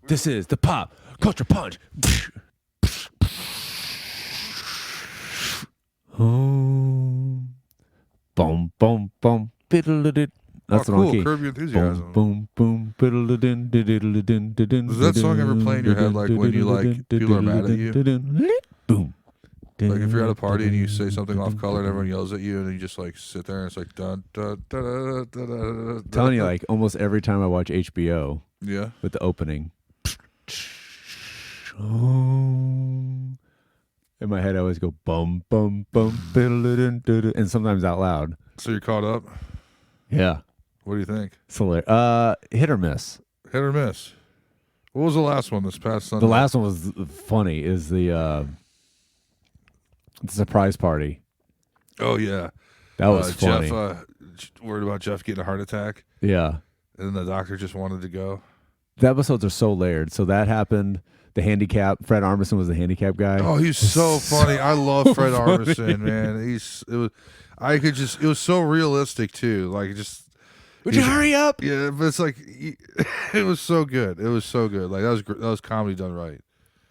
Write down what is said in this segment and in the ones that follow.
This is the Pop Culture Punch. Boom, boom, boom. That's what cool. key. Curb Your Enthusiasm. Boom, boom, boom. Does that song ever play in your head like when you like people are mad at you? Boom. Like if you're at a party and you say something off color and everyone yells at you and you just like sit there and it's like dun dun dun dun dun dun. Telling you, like almost every time I watch HBO, Yeah. with the opening, in my head I always go bum bum bum, and sometimes out loud. So you're caught up? Yeah. What do you think? It's hilarious. Hit or miss. Hit or miss? What was the last one this past Sunday? The last one was funny. Is the surprise party. Oh yeah, that was funny. Jeff worried about Jeff getting a heart attack. Yeah, and then the doctor just wanted to go. The episodes are so layered. So that happened. The handicap. Fred Armisen was the handicap guy. Oh, he's so funny. I love Fred Armisen, man. It was so realistic too. Like just. Would you hurry up? Yeah, but it's like it was so good. It was so good. Like that was comedy done right.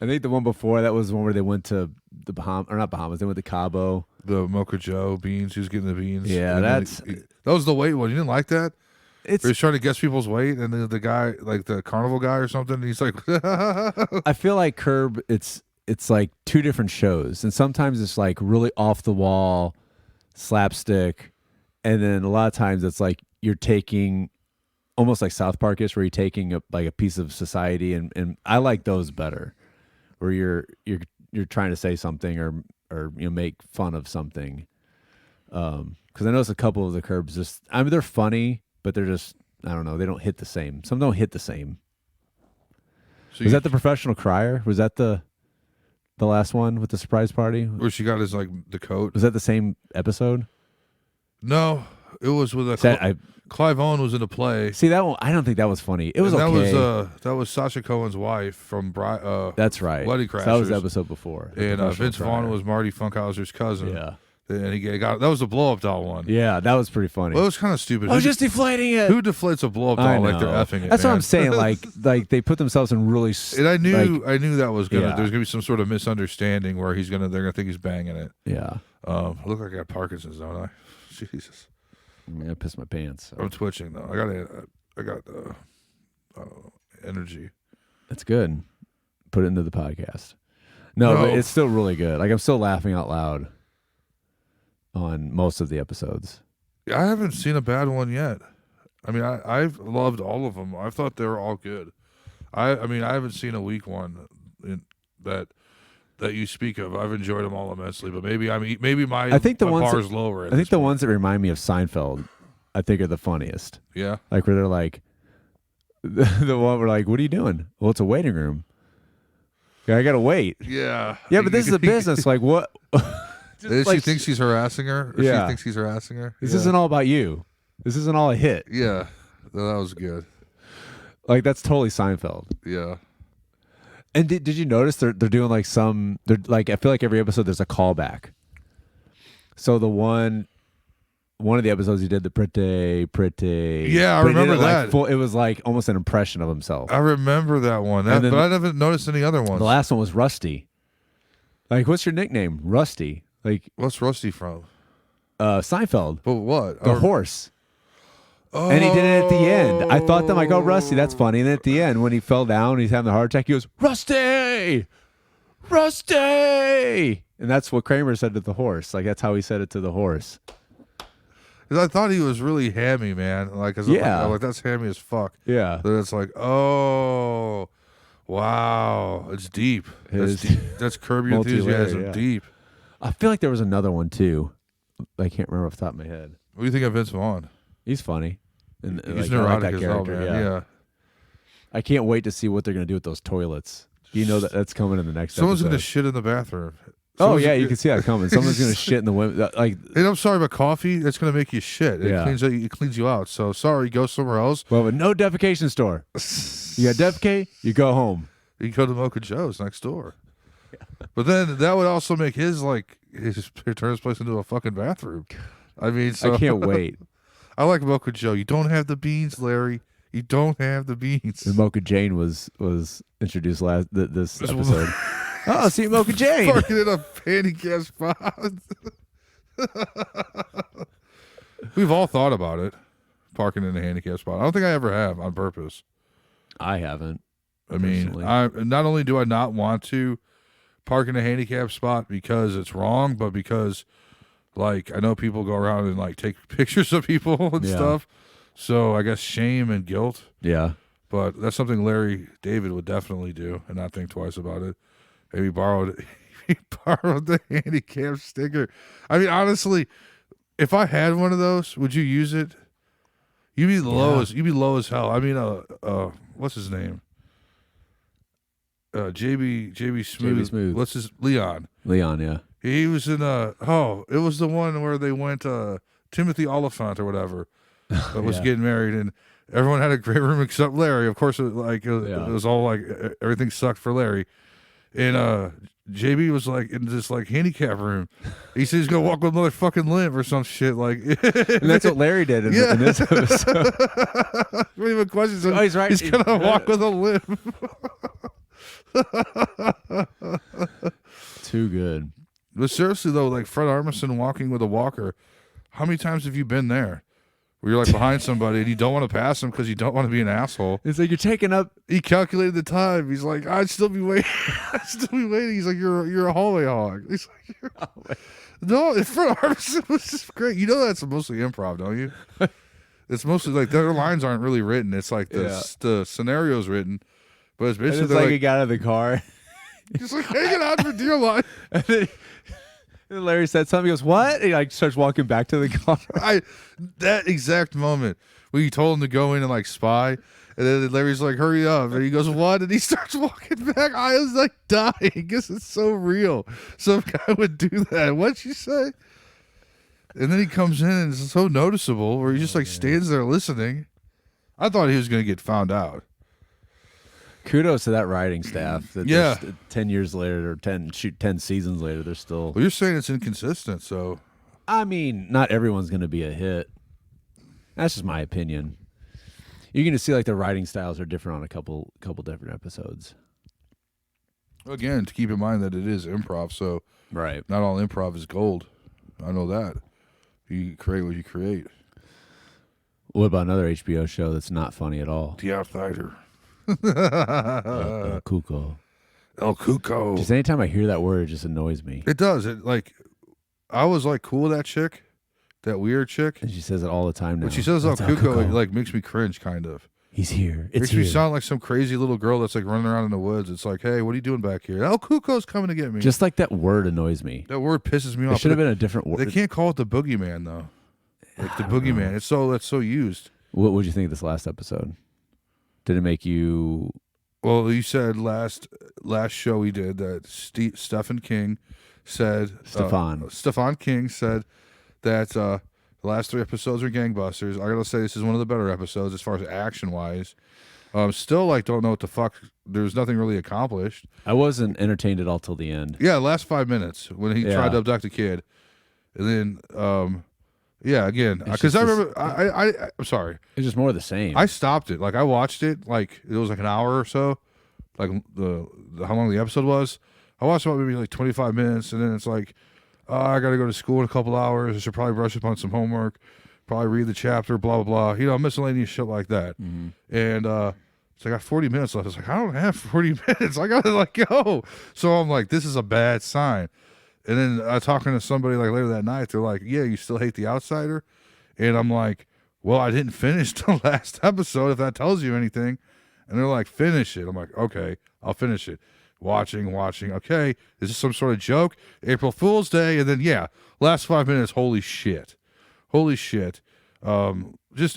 I think the one before that was the one where they went to the Bahamas, or not Bahamas. They went to Cabo. The Mocha Joe beans. He was getting the beans. Yeah, that was the weight one. You didn't like that? He was trying to guess people's weight, and the guy, like the carnival guy or something, and he's like, I feel like Curb. It's like two different shows, and sometimes it's like really off the wall, slapstick, and then a lot of times it's like you're taking, almost like South Park-ish, where you're taking a piece of society, and I like those better, where you're trying to say something or make fun of something. Because I noticed a couple of the Curbs they're funny, but they're just, I don't know, they don't hit the same. Some don't hit the same. So was that the professional crier? Was that the last one with the surprise party? Where she got his the coat. Was that the same episode? No, it was with Clive Owen was in a play. See that one? I don't think that was funny. It was okay. That was Sacha Cohen's wife from That's right. Bloody Crashers. So that was the episode before. And Vince Vaughn was Marty Funkhauser's cousin. Yeah. And he got that was the blow up doll one. Yeah, that was pretty funny. Well, it was kind of stupid. I was just deflating it. Who deflates a blow up doll like they're effing it? That's man? what I'm saying. like they put themselves in really. And I knew that was gonna. Yeah. There's gonna be some sort of misunderstanding where they're gonna think he's banging it. Yeah. I look like I got Parkinson's, don't I? Jesus. I'm gonna piss my pants. So. I'm twitching though. I got energy. That's good. Put it into the podcast. No, but it's still really good. Like I'm still laughing out loud on most of the episodes. I haven't seen a bad one yet. I mean, I've loved all of them. I thought they were all good. I mean, I haven't seen a weak one that you speak of. I've enjoyed them all immensely, but maybe my bar is lower. I think the ones that remind me of Seinfeld, I think are the funniest. Yeah, like where they're like, the one where like, what are you doing? Well, it's a waiting room. Yeah, I gotta wait. Yeah, yeah, but this is a business. Like what? She thinks he's harassing her. Or yeah, she thinks he's harassing her. This isn't all about you. This isn't all a hit. Yeah, that was good. Like that's totally Seinfeld. Yeah. And did you notice they're doing like they're like, I feel like every episode there's a callback. So the one of the episodes he did the pretty. Yeah, I remember that. It was like almost an impression of himself. I remember that one. But I never noticed any other ones. The last one was Rusty. Like, what's your nickname? Rusty. Like, what's Rusty from? Seinfeld. But what? The horse. Oh. And he did it at the end. I thought that, like, oh, Rusty, that's funny. And then at the end, when he fell down, he's having a heart attack, he goes, Rusty! Rusty! And that's what Kramer said to the horse. Like, that's how he said it to the horse. Because I thought he was really hammy, man. Like, like that's hammy as fuck. Yeah. Then it's like, oh, wow, it's deep. That's Curb Your Enthusiasm deep. I feel like there was another one too. I can't remember off the top of my head. What do you think of Vince Vaughn? He's funny. And he's neurotic as hell, man. Yeah. I can't wait to see what they're going to do with those toilets. You know that's coming in the next Someone's episode. going to shit in the bathroom. You can see that coming. Someone's going to shit in the women. Like, and I'm sorry, but coffee, it's going to make you shit. It cleans you out. So sorry, go somewhere else. Well, but no defecation store. You got defecate, you go home. You go to Mocha Joe's next door. But then that would also make his turn his place into a fucking bathroom. I mean, so I can't wait. I like Mocha Joe. You don't have the beans, Larry. You don't have the beans. And Mocha Jane was introduced this episode. Oh, see Mocha Jane. Parking in a handicap spot. We've all thought about it. Parking in a handicap spot. I don't think I ever have on purpose. I haven't. I mean, not only do I not want to park in a handicap spot because it's wrong, but because, like, I know people go around and, like, take pictures of people and stuff. So I guess shame and guilt. Yeah. But that's something Larry David would definitely do and not think twice about it. Maybe borrowed the handicap sticker. I mean, honestly, if I had one of those, would you use it? You'd be low as hell. I mean, what's his name? JB Smooth. What's his Leon? Leon, yeah. He was in it was the one where they went Timothy Oliphant or whatever that was getting married, and everyone had a great room except Larry. Of course, it was all like everything sucked for Larry. And JB was like in this like handicap room. He said he's gonna walk with a motherfucking limp or some shit. Like, and that's what Larry did in this episode. Don't even question. So he's right. He's gonna walk with a limp. Too good. But seriously though, like Fred Armisen walking with a walker, how many times have you been there? Where you're like behind somebody and you don't want to pass them because you don't want to be an asshole. It's like you're taking up. He calculated the time. He's like, I'd still be waiting. He's like, you're a hallway hog. He's like, no, Fred Armisen was just great. You know that's mostly improv, don't you? It's mostly like their lines aren't really written. It's like the scenario's written, but it's basically it's like he got out of the car. He's like hanging on for dear life. And Larry said something. He goes, "What?" And he like starts walking back to the car. That exact moment when you told him to go in and like spy, and then Larry's like, "Hurry up!" And he goes, "What?" And he starts walking back. I was like dying because it's so real. Some guy would do that. What'd you say? And then he comes in and it's so noticeable where he just like stands there listening. I thought he was going to get found out. Kudos to that writing staff. That 10 years later, or 10 seasons later, they're still. Well, you're saying it's inconsistent, so. I mean, not everyone's going to be a hit. That's just my opinion. You're going to see like the writing styles are different on a couple different episodes. Again, to keep in mind that it is improv, so right. Not all improv is gold. I know that. You create what you create. What about another HBO show that's not funny at all? The Outsider. El Cuco. El Cuco. Just anytime I hear that word, it just annoys me. It does. It like, I was like cool with that chick, that weird chick. And she says it all the time now. When she says El Cuco, it like makes me cringe, kind of. He's here. It's makes me sound like some crazy little girl that's like running around in the woods. It's like, hey, what are you doing back here? El Cuco's coming to get me. Just like that word annoys me. That word pisses me off. It should have been a different word. They can't call it the boogeyman though. Like the boogeyman. That's so used. What would you think of this last episode? Did it make you? Well, you said last show we did that Stephen King said Stefan King said that the last 3 episodes are gangbusters. I gotta say this is one of the better episodes as far as action wise. Still like don't know what the fuck. There's nothing really accomplished. I wasn't entertained at all till the end. Yeah, last 5 minutes when he tried to abduct a kid, and then again because I remember I'm sorry. It's just more of the same. I stopped it. Like I watched it. Like it was like an hour or so. Like the how long the episode was. I watched about maybe like 25 minutes, and then it's like, I got to go to school in a couple hours. I should probably brush up on some homework, probably read the chapter, blah, blah, blah. Miscellaneous shit like that. Mm-hmm. And so I got 40 minutes left. I was like, I don't have 40 minutes. I got to like go. So I'm like, this is a bad sign. And then talking to somebody like later that night, they're like, yeah, you still hate The Outsider? And I'm like, well, I didn't finish the last episode, if that tells you anything. And they're like, finish it. I'm like, okay, I'll finish it. Watching. Okay, is this some sort of joke? April Fool's Day. And then, last 5 minutes, holy shit. Just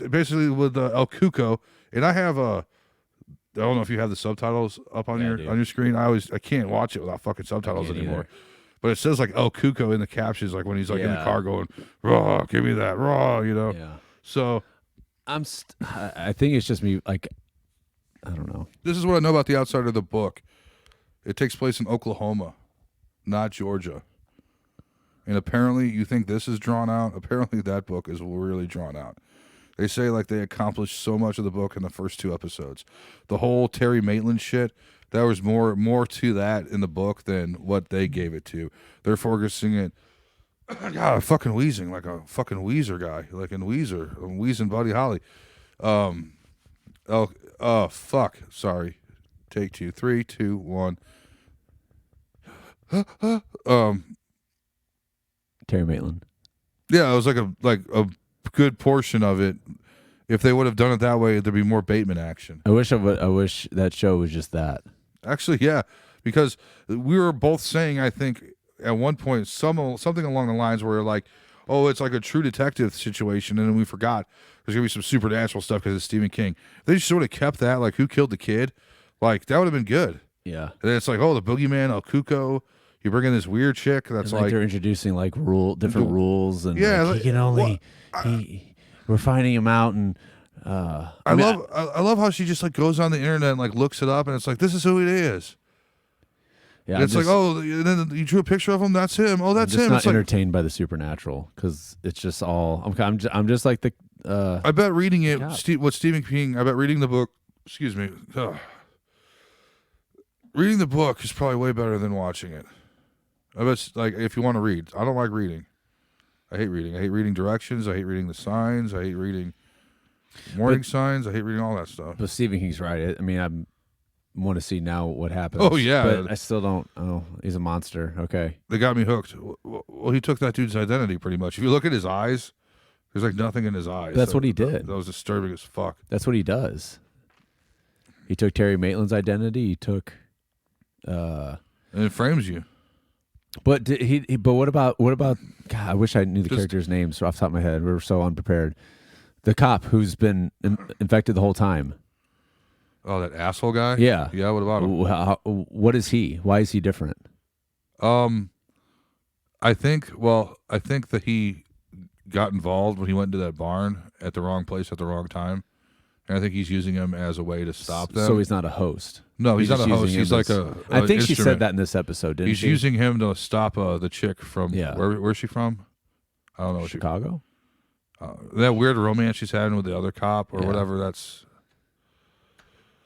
basically with El Cuco. And I have I don't know if you have the subtitles up on your screen. I can't watch it without fucking subtitles anymore. But it says like El Cuco in the captions, like when he's like in the car going, raw, give me that, raw, Yeah. So I think it's just me, like, I don't know. This is what I know about The Outsider, the book. It takes place in Oklahoma, not Georgia. And apparently you think this is drawn out. Apparently that book is really drawn out. They say like they accomplished so much of the book in the first 2 episodes. The whole Terry Maitland shit, there was more to that in the book than what they gave it to. They're focusing it. God, I'm fucking wheezing like a fucking Weezer guy, like in Weezer. I'm wheezing Buddy Holly. Fuck. Sorry. Take 2, 3, 2, 1. Terry Maitland. Yeah, it was like a good portion of it. If they would have done it that way, there'd be more Bateman action. I wish that show was just that. Actually, yeah, because we were both saying, I think, at one point, something along the lines where like, oh, it's like a True Detective situation, and then we forgot there's gonna be some supernatural stuff because it's Stephen King. If they just sort of kept that, like, who killed the kid? Like, that would have been good. Yeah. And then it's like, oh, the boogeyman, El Cuco. You bring in this weird chick that's like they're introducing like different rules, and like, he can only we're finding him out, and I love how she just like goes on the internet and like looks it up, and it's like, this is who it is. Yeah, it's like, oh, and then you drew a picture of him. That's him. Oh, that's I'm just him. Not it's entertained by the supernatural because it's just all. I'm just like the. I bet reading it, what Stephen King. I bet reading the book. Excuse me. Reading the book is probably way better than watching it. I bet, like, if you want to read, I don't like reading. I hate reading. I hate reading directions. I hate reading the signs. I hate reading warning signs. I hate reading all that stuff. But Stephen King's right. I mean, I want to see now what happens. Oh, yeah. But I still don't. Oh, he's a monster. Okay. They got me hooked. Well, he took that dude's identity pretty much. If you look at his eyes, there's like nothing in his eyes. That's what he did. That was disturbing as fuck. That's what he does. He took Terry Maitland's identity. He took. And it frames you. But But what about? God, I wish I knew the characters' names off the top of my head. We were so unprepared. The cop who's been infected the whole time. Oh, that asshole guy. Yeah. Yeah. What about him? What is he? Why is he different? I think that he got involved when he went into that barn at the wrong place at the wrong time, and I think he's using him as a way to stop them. So he's not a host. No, he's not a host. He's like I think she instrument. said that in this episode, didn't He's she? using him to stop the chick from where's she from? I don't know. Chicago. That weird romance she's having with the other cop or whatever. That's.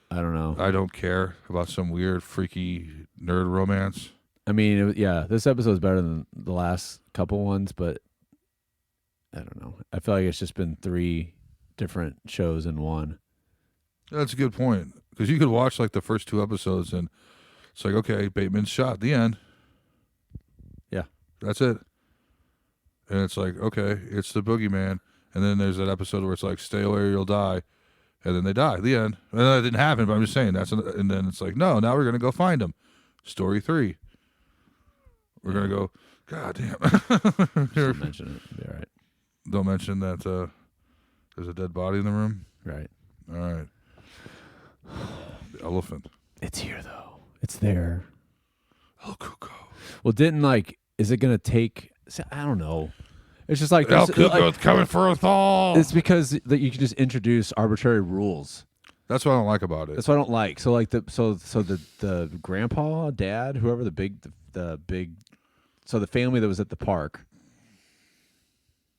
I don't know. I don't care about some weird, freaky nerd romance. I mean, this episode is better than the last couple ones, but I don't know. I feel like it's just been 3 different shows in one. That's a good point. Because you could watch like the first 2 episodes and it's like, okay, Bateman's shot. The end. Yeah. That's it. And it's like, okay, it's the boogeyman. And then there's that episode where it's like, stay away or you'll die. And then they die. The end. And that didn't happen, but I'm just saying and then it's like, no, now we're going to go find him. Story 3. We're going to go, God damn. Don't mention it. Be all right. Don't mention that there's a dead body in the room. Right. All right. The elephant. It's here, though. It's there. El Cuco. Well, is it going to take, I don't know. It's just like El Cuco's coming for us all. It's because that you can just introduce arbitrary rules. That's what I don't like about it. That's what I don't like. So like the grandpa, dad, whoever the big, so the family that was at the park,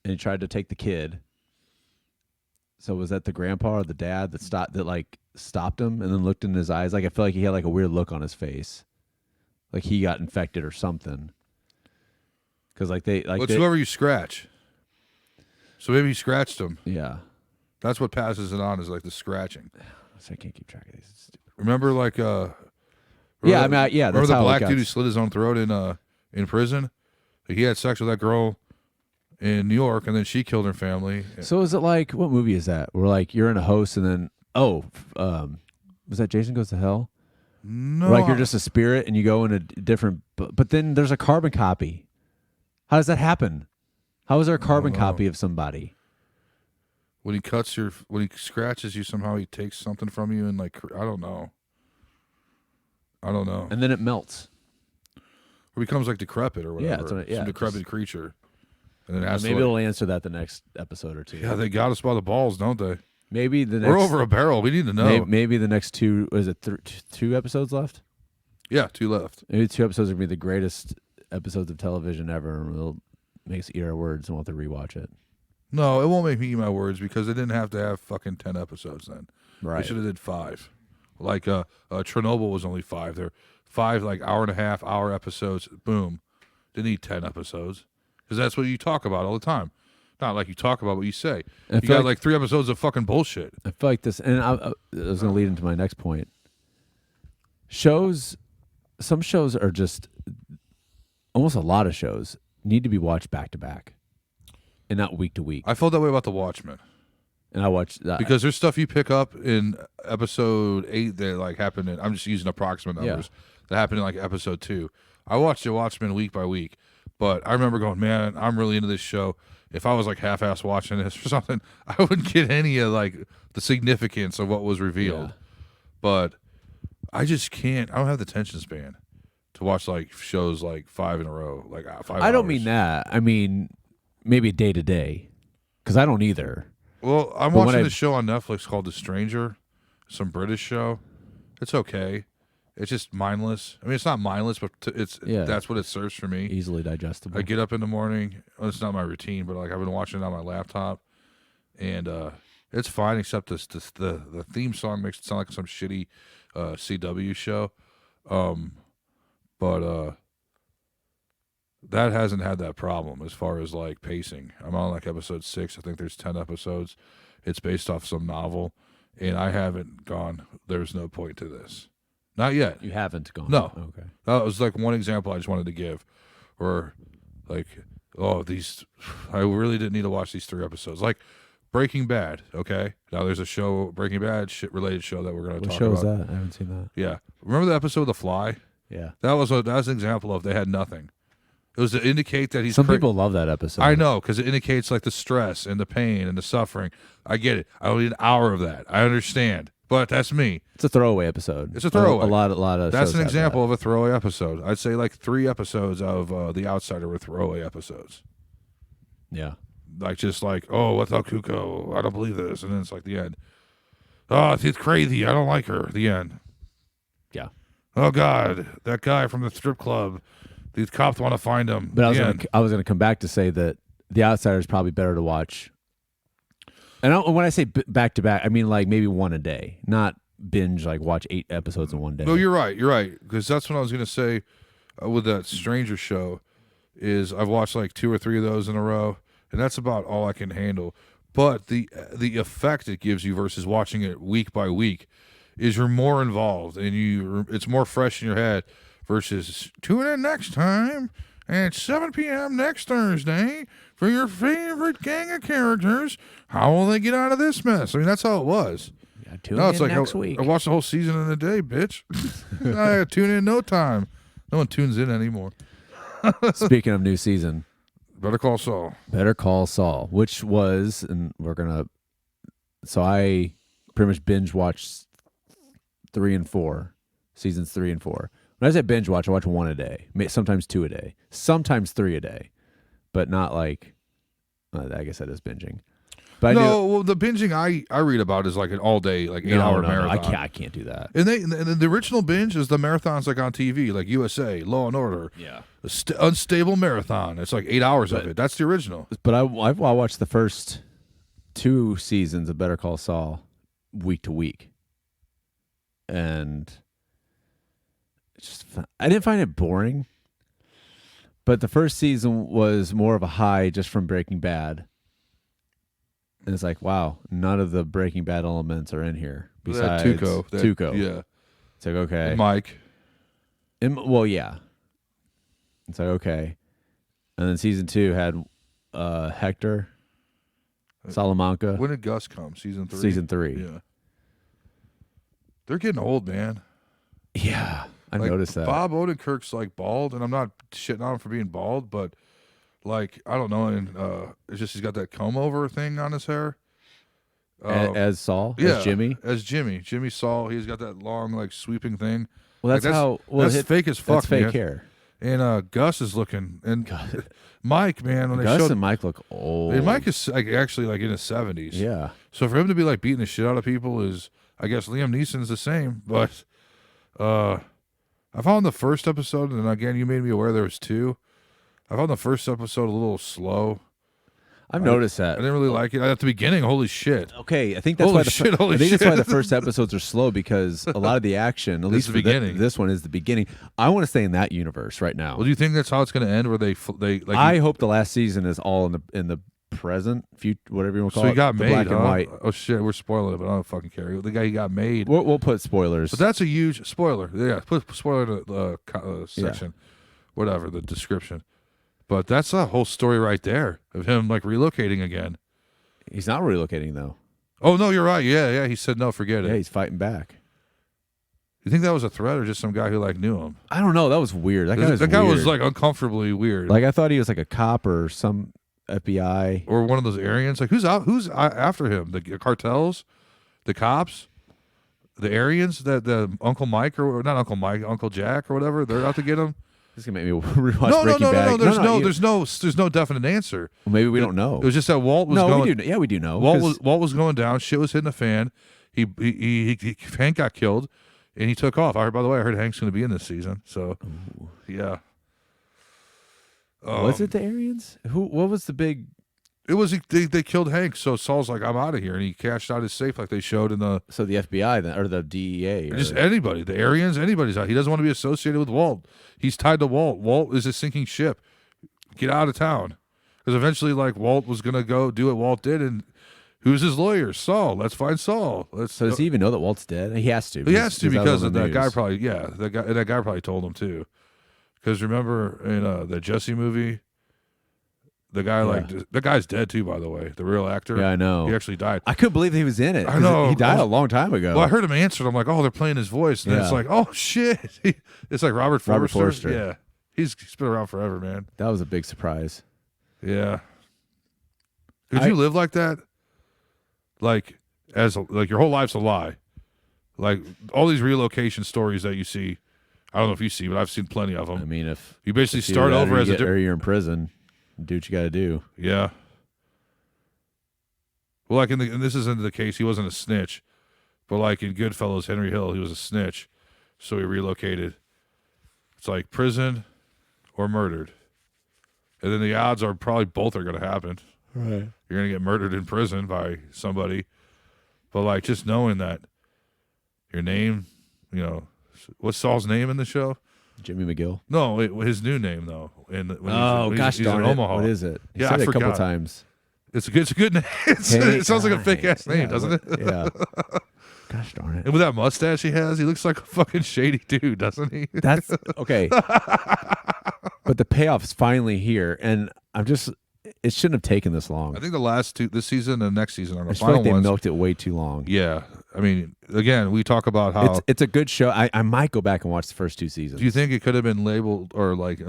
and he tried to take the kid. So was that the grandpa or the dad that stopped him and then looked in his eyes? Like I feel like he had like a weird look on his face, like he got infected or something. Because it's whoever you scratch. So maybe you scratched him. Yeah. That's what passes it on is like the scratching. So I can't keep track of these. It's stupid. Remember like Remember the black dude who slit his own throat in prison? Like, he had sex with that girl in New York and then she killed her family. So is it like, what movie is that? Where like you're in a host and then was that Jason Goes to Hell? No. Where, like you're just a spirit and you go in a different but then there's a carbon copy. How does that happen? How is there a carbon copy of somebody? When he scratches you, somehow he takes something from you and like, I don't know. And then it melts. Or becomes like decrepit or whatever. Yeah, some decrepit creature. And then maybe it'll answer that the next episode or 2. Yeah, they got us by the balls, don't they? Maybe the next. We're over a barrel. We need to know. Maybe the next 2. Is it 2 episodes left? Yeah, 2 left. Maybe 2 episodes are gonna be the greatest episodes of television ever, and it'll make us eat our words and we'll have to rewatch it. No, it won't make me eat my words because they didn't have to have fucking 10 episodes then. Right. They should have did 5. Like Chernobyl was only 5. They're 5 like hour and a half hour episodes. Boom. Didn't need 10 episodes because that's what you talk about all the time. Not like you talk about what you say. You got like 3 episodes of fucking bullshit. I feel like this, and I was going to lead into my next point. Some shows are just, almost a lot of shows need to be watched back to back and not week to week. I felt that way about The Watchmen. And I watched that. Because there's stuff you pick up in episode 8 that like happened in, I'm just using approximate numbers, that happened in like episode 2. I watched The Watchmen week by week, but I remember going, man, I'm really into this show. If I was like half-ass watching this or something, I wouldn't get any of like the significance of what was revealed. Yeah. But I just can't. I don't have the attention span to watch like shows like 5 in a row, like 5 I don't hours. mean that. I mean maybe day to day, because I don't either. Well, I'm But watching this show on Netflix called The Stranger, some British show. It's okay. It's just mindless. I mean, it's not mindless, but that's what it serves for me. Easily digestible. I get up in the morning. Well, it's not my routine, but like I've been watching it on my laptop, and it's fine. Except the theme song makes it sound like some shitty CW show, but that hasn't had that problem as far as like pacing. I'm on like episode 6. I think there's 10 episodes. It's based off some novel, and I haven't gone, there's no point to this. Not yet. You haven't gone? No. Okay. That was like one example I just wanted to give, where like, I really didn't need to watch these 3 episodes. Like Breaking Bad, okay? Now there's a show, Breaking Bad, related show that we're going to talk about. What show is that? I haven't seen that. Yeah. Remember the episode of The Fly? Yeah. That was an example of they had nothing. It was to indicate that he's... Some people love that episode. I know, because it indicates like the stress and the pain and the suffering. I get it. I don't need an hour of that. I understand. But that's me. It's a throwaway episode. It's a throwaway. A lot of That's shows an have example of a throwaway episode. I'd say like 3 episodes of The Outsider were throwaway episodes. that. Yeah. Like just like, oh, what's up, Kuko? I don't believe this. And then it's like the end. Oh, she's crazy. I don't like her. The end. Yeah. Oh, God. That guy from the strip club. These cops want to find him. But I was gonna come back to say that The Outsider is probably better to watch. And when I say back to back, I mean like maybe one a day, not binge like watch 8 episodes in one day. No, you're right. You're right. Because that's what I was gonna say with that Stranger show. Is I've watched like 2 or 3 of those in a row, and that's about all I can handle. But the effect it gives you versus watching it week by week is you're more involved and it's more fresh in your head. Versus tune in next time at 7 p.m. next Thursday for your favorite gang of characters. How will they get out of this mess? I mean, that's how it was. Yeah, tune in next week. I watched the whole season in a day, bitch. I tune in no time. No one tunes in anymore. Speaking of new season, Better Call Saul. Better Call Saul, which was, and we're gonna. So I pretty much binge watched 3 and 4, seasons 3 and 4. When I say binge watch, I watch 1 a day, sometimes 2 a day, sometimes 3 a day, but not like, I guess that is binging. But well, the binging I read about is like an all day, like 8-hour marathon. I can't do that. And the original binge is the marathons like on TV, like USA, Law and Order. Yeah. Unstable marathon. It's like 8 hours of it. That's the original. But I watched the first 2 seasons of Better Call Saul week to week, and I didn't find it boring, but the first season was more of a high just from Breaking Bad. And it's like, wow, none of the Breaking Bad elements are in here besides Tuco. Yeah. It's like, okay. And Mike. Well, yeah. It's like, okay. And then season 2 had Hector, Salamanca. When did Gus come? Season 3? Season 3. Yeah. They're getting old, man. Yeah. I noticed that. Bob Odenkirk's like bald, and I'm not shitting on him for being bald, but like I don't know, and it's just he's got that comb over thing on his hair. As Saul, yeah, as Jimmy Saul. He's got that long like sweeping thing. Well, that's fake as fuck. That's fake man. hair. And Gus is looking, and Mike, man, when Gus they showed and Mike look old. And Mike is like actually like in his 70s. Yeah. So for him to be like beating the shit out of people is, I guess Liam Neeson's the same, but I found the first episode, and again, you made me aware there was 2. I found the first episode a little slow. I've noticed I that. didn't really like it at the beginning. Holy shit! Okay, I think that's Holy why shit, holy I think that's shit. why the first episodes are slow, because a lot of the action, at least the for beginning. this one, is the beginning. I want to stay in that universe right now. Well, do you think that's how it's going to end? Where they like? I hope the last season is all in the present, future, whatever you want to call so it. he got the made, black huh? and white. Oh shit, we're spoiling it, but I don't fucking care. The guy he got made. We'll put spoilers. But that's a huge spoiler. Yeah, put spoiler in the section, whatever the description. But that's a whole story right there of him like relocating again. He's not relocating though. Oh no, you're right. Yeah. He said no, forget Yeah, it. he's fighting back. You think that was a threat or just some guy who like knew him? I don't know. That was weird. That That guy guy was was like uncomfortably weird. like I thought he was like a cop or some FBI. Or one of those Aryans. Like who's after him? The cartels, the cops, the Aryans, the Uncle Mike or not Uncle Mike, Uncle Jack or whatever. They're out to get him. This is gonna make me rewatch Breaking Bad. No. There's no definite answer. Well, maybe we don't know. It was just that Walt was no, going. we do. Yeah, we do know. Walt was going down. Shit was hitting the fan. Hank got killed, and he took off. By the way, I heard Hank's going to be in this season. So, yeah. Was it the Aryans? What was the big? It was they killed Hank. So Saul's like, I'm out of here, and he cashed out his safe like they showed in the. So the FBI then, or the DEA, or just anybody, the Aryans, anybody's out. He doesn't want to be associated with Walt. He's tied to Walt. Walt is a sinking ship. Get out of town, because eventually, like Walt was going to go do what Walt did, and who's his lawyer? Saul. Let's find Saul. So does he even know that Walt's dead? He has to. He has to because of that guy probably. Yeah, that guy probably told him too. Because remember in the Jesse movie. The guy the guy's dead too, by the way. The real actor. Yeah, I know. He actually died. I couldn't believe he was in it. I know. He died a long time ago. Well, I heard him answer. I'm like, oh, they're playing his voice. And then it's like, oh shit. It's like Robert Forster. Yeah. He's been around forever, man. That was a big surprise. Yeah. Could you live like that? Like your whole life's a lie. Like all these relocation stories that you see. I don't know if you see, but I've seen plenty of them. I mean, if you basically start over as or you're in prison. Do what you got to do. Yeah. Well, like and this isn't the case. He wasn't a snitch, but like in Goodfellas, Henry Hill, he was a snitch, so he relocated. It's like prison or murdered, and then the odds are probably both are going to happen. Right. You're going to get murdered in prison by somebody, but like just knowing that your name, what's Saul's name in the show? Jimmy McGill. No, his new name though. And gosh he's darn in it! Omaha. What is it? Yeah, said I it a couple forgot. times. It's a good name. It sounds like a fake ass name, doesn't it? Yeah. Gosh darn it! And with that mustache he has, he looks like a fucking shady dude, doesn't he? That's okay. But the payoff is finally here, and it shouldn't have taken this long. I think the last two, this season and next season, are the I feel final like they ones. milked it way too long. Yeah, I mean, again, we talk about how It's a good show. I might go back and watch the first two seasons. Do you think it could have been labeled or like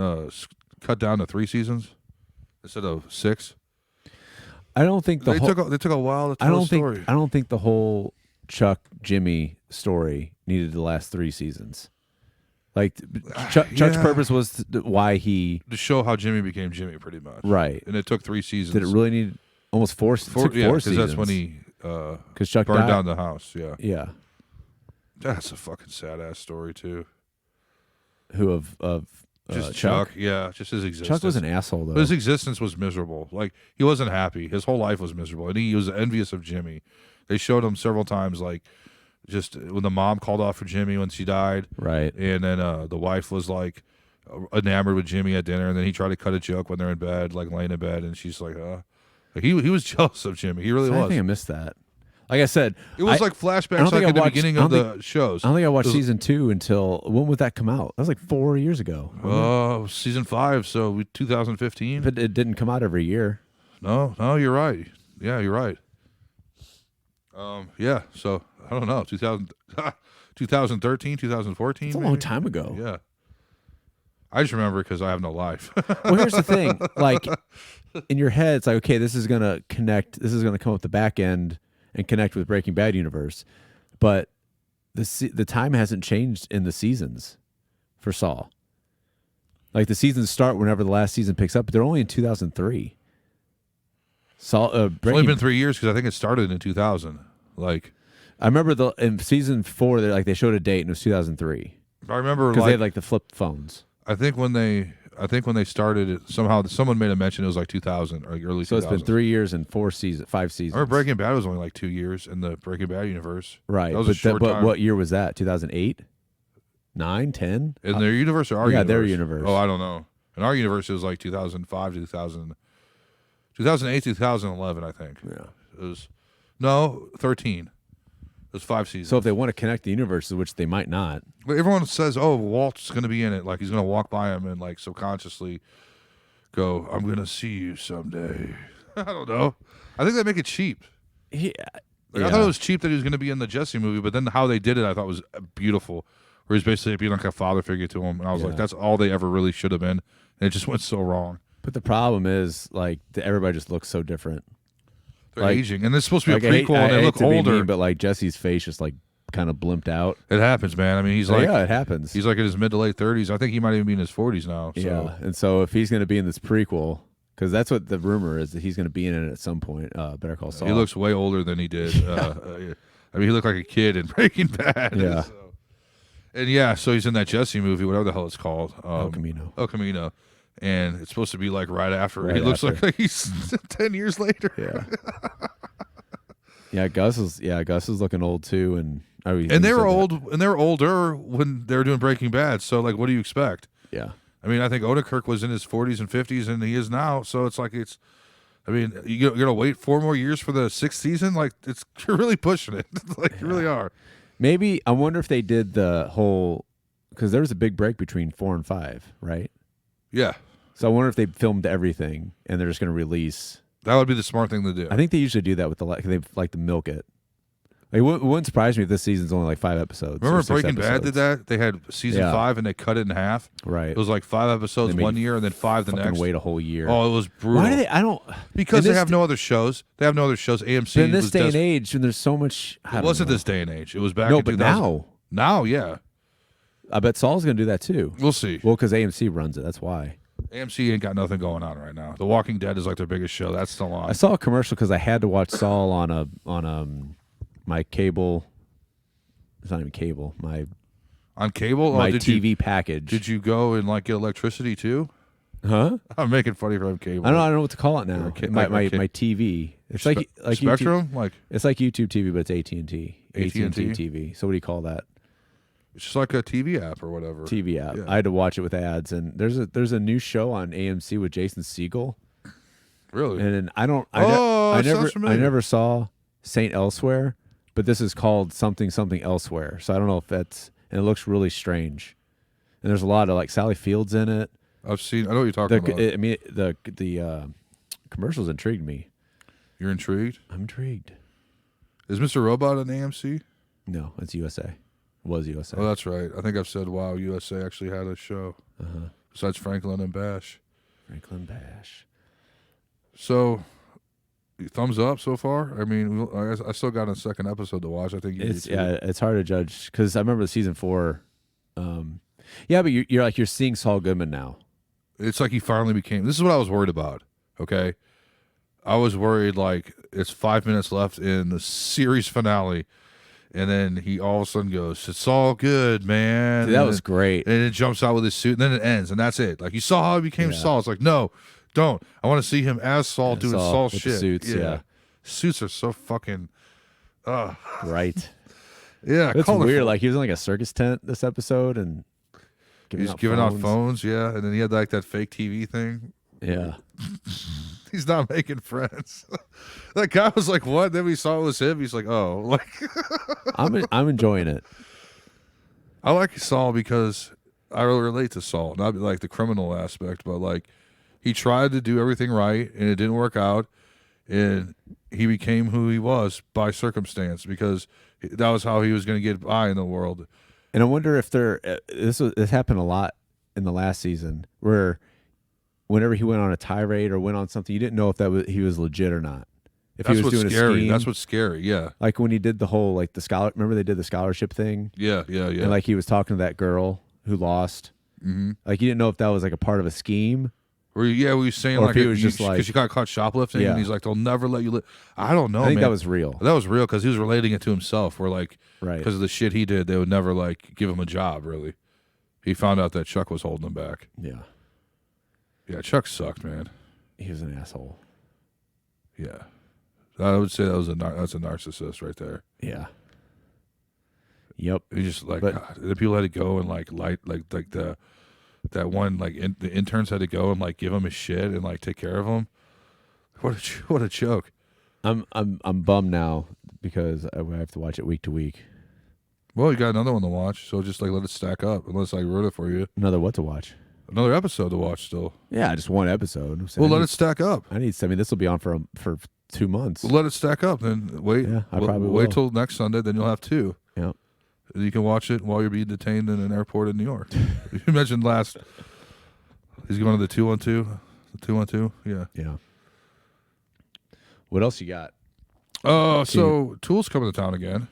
cut down to 3 seasons instead of 6? I don't think they took a while to tell the story. I don't think the whole Chuck Jimmy story needed to last 3 seasons. Like Chuck's purpose was why he to show how Jimmy became Jimmy, pretty much. Right, and it took 3 seasons. Did it really need almost 4? Four because seasons. that's when he because Chuck burned died. down the house. Yeah, yeah. That's a fucking sad ass story too. Who of just Chuck? Yeah, just his existence. Chuck was an asshole though. But his existence was miserable. Like he wasn't happy. His whole life was miserable, and he was envious of Jimmy. They showed him several times, like just when the mom called off for Jimmy when she died, right? And then the wife was like enamored with Jimmy at dinner, and then he tried to cut a joke when they're in bed, like laying in bed, and she's like, he was jealous of Jimmy. He really was. I think I missed that. Like I said, it was like flashbacks like at the beginning of the shows. I don't think I watched season 2 until when would that come out? That was like 4 years ago. Season 5, so 2015. But it didn't come out every year. No, you're right. Yeah, you're right. Yeah, so I don't know, 2013, 2014. It's a long time ago. Yeah, I just remember because I have no life. Well, here's the thing: like in your head, it's like, okay, this is gonna connect. This is gonna come up the back end and connect with Breaking Bad universe, but the time hasn't changed in the seasons for Saul. Like the seasons start whenever the last season picks up, but they're only in 2003. Saul, it's only been 3 years because I think it started in 2000. Like I remember in season 4, they showed a date and it was 2003. I remember because they had like the flip phones. I think when they I think when they started it, somehow someone made a mention it was like 2000 or like early 2000s. So it's been 3 years and 5 seasons. I remember Breaking Bad was only like 2 years in the Breaking Bad universe. Right. That was a short time. What year was that? 2008? 9, 10? In their universe or our universe? Yeah, their universe. Oh, I don't know. In our universe, it was like 2005 to 2008, 2011, I think. Yeah. It was, no, 13. It was 5 seasons. So if they want to connect the universes, which they might not. But everyone says, oh, Walt's going to be in it. Like, he's going to walk by him and, like, subconsciously go, I'm going to see you someday. I don't know. I think they make it cheap. Yeah. I thought it was cheap that he was going to be in the Jesse movie, but then how they did it I thought was beautiful. Where he's basically being like a father figure to him. And I was like, that's all they ever really should have been. And it just went so wrong. But the problem is, like, everybody just looks so different. They're like, aging. And it's supposed to be like, a prequel, and they look older. Mean, but, like, Jesse's face just, like, kind of blimped out. It happens, man. I mean, he's like... Yeah, it happens. He's like in his mid to late 30s. I think he might even be in his 40s now. So. Yeah, and so if he's going to be in this prequel... Because that's what the rumor is, that he's going to be in it at some point. Better Call Saul. He looks way older than he did. I mean, he looked like a kid in Breaking Bad. Yeah. So. And yeah, so he's in that Jesse movie, whatever the hell it's called. El Camino. El Camino. And it's supposed to be like right after. Right he looks after. like he's 10 years later. Yeah. Yeah, Gus is looking old too, and they were old, and they were older when they were doing Breaking Bad. So like, what do you expect? Yeah. I mean, I think Odenkirk was in his 40s and 50s, and he is now. So it's like I mean, you're gonna wait 4 more years for the 6th season. Like, you're really pushing it. Like, you really are. Maybe I wonder if they did the whole, because there was a big break between 4 and 5, right? Yeah. So I wonder if they filmed everything and they're just going to release. That would be the smart thing to do. I think they usually do that with they like to milk it. Like, it wouldn't surprise me if this season's only like 5 episodes. Remember Breaking Bad did that? They had season 5 and they cut it in half. Right. It was like 5 episodes one year and then 5 the next. Wait a whole year. Oh, it was brutal. Why do they? I don't. Because they have no other shows. They have no other shows. AMC. But in this day and age, when there's so much. It wasn't this day and age. It was back. No, in but 2000. now. Now, yeah. I bet Saul's going to do that too. We'll see. Well, because AMC runs it. That's why. AMC ain't got nothing going on right now. The Walking Dead is like their biggest show. That's still on. I saw a commercial because I had to watch Saul on my cable. It's not even cable. On cable? My TV package. Did you go and like get electricity too? Huh? I'm making funny from cable. I don't know what to call it now. My TV. It's like Spectrum. YouTube, it's like YouTube TV, but it's AT&T. AT&T TV. So what do you call that? It's just like a TV app or whatever. TV app. Yeah. I had to watch it with ads, and there's a new show on AMC with Jason Segel. Really? And I never saw Saint Elsewhere, but this is called something elsewhere. So I don't know if that's, and it looks really strange. And there's a lot of like Sally Fields in it. I know what you're talking about. I mean, the commercials intrigued me. You're intrigued? I'm intrigued. Is Mr. Robot on AMC? No, it's USA. It was USA. Oh, that's right. I think I've said, wow, USA actually had a show. Besides Franklin and Bash. Franklin Bash. So, thumbs up so far? I mean, I still got a second episode to watch. I think it's hard to judge because I remember season 4. Yeah, but you're seeing Saul Goodman now. It's like he finally became. This is what I was worried about. Okay, I was worried like it's 5 minutes left in the series finale, and then he all of a sudden goes, "It's all good, man." Dude, that was great. And it jumps out with his suit, and then it ends, and that's it. Like, you saw how he became Saul. It's like, no, don't. I want to see him as Saul doing Saul shit. The suits, yeah. Suits are so fucking. Right. Yeah, it's weird. Like, he was in like a circus tent this episode, and he's giving out phones, yeah, and then he had like that fake TV thing. Yeah. He's not making friends. That guy was like, "What?" Then we saw it was him. He's like, "Oh, like." I'm enjoying it. I like Saul because I really relate to Saul, not like the criminal aspect, but like he tried to do everything right and it didn't work out, and he became who he was by circumstance because that was how he was going to get by in the world. And I wonder if this happened a lot in the last season where whenever he went on a tirade or went on something, you didn't know if he was legit or not. If That's he was what's doing scary. a scheme, that's what's scary. Yeah. Like when he did the whole like the scholar. Remember they did the scholarship thing. Yeah. And like he was talking to that girl who lost. Mm-hmm. Like you didn't know if that was like a part of a scheme. Were you saying or like if he was just like because you got caught shoplifting and he's like they'll never let you live. I don't know. I think man. that was real. That was real because he was relating it to himself. Where like because of the shit he did, they would never like give him a job. Really, he found out that Chuck was holding him back. Yeah. Yeah, Chuck sucked, man. He was an asshole. Yeah, I would say that's a narcissist right there. Yeah. Yep. He just like the people had to go and like that one the interns had to go and like give him his shit and like take care of him. What a joke. I'm bummed now because I have to watch it week to week. Well, you got another one to watch, so just like let it stack up. Unless I wrote it for you. Another what to watch? Another episode to watch still. Yeah, just one episode. So let it stack up. I mean, this will be on for 2 months. Well, let it stack up. Then wait. Yeah, I probably wait will. till next Sunday. Then you'll have 2. Yeah. You can watch it while you're being detained in an airport in New York. You mentioned last. He's going to the 212. The 212. Yeah. Yeah. What else you got? So Tool's coming to town again.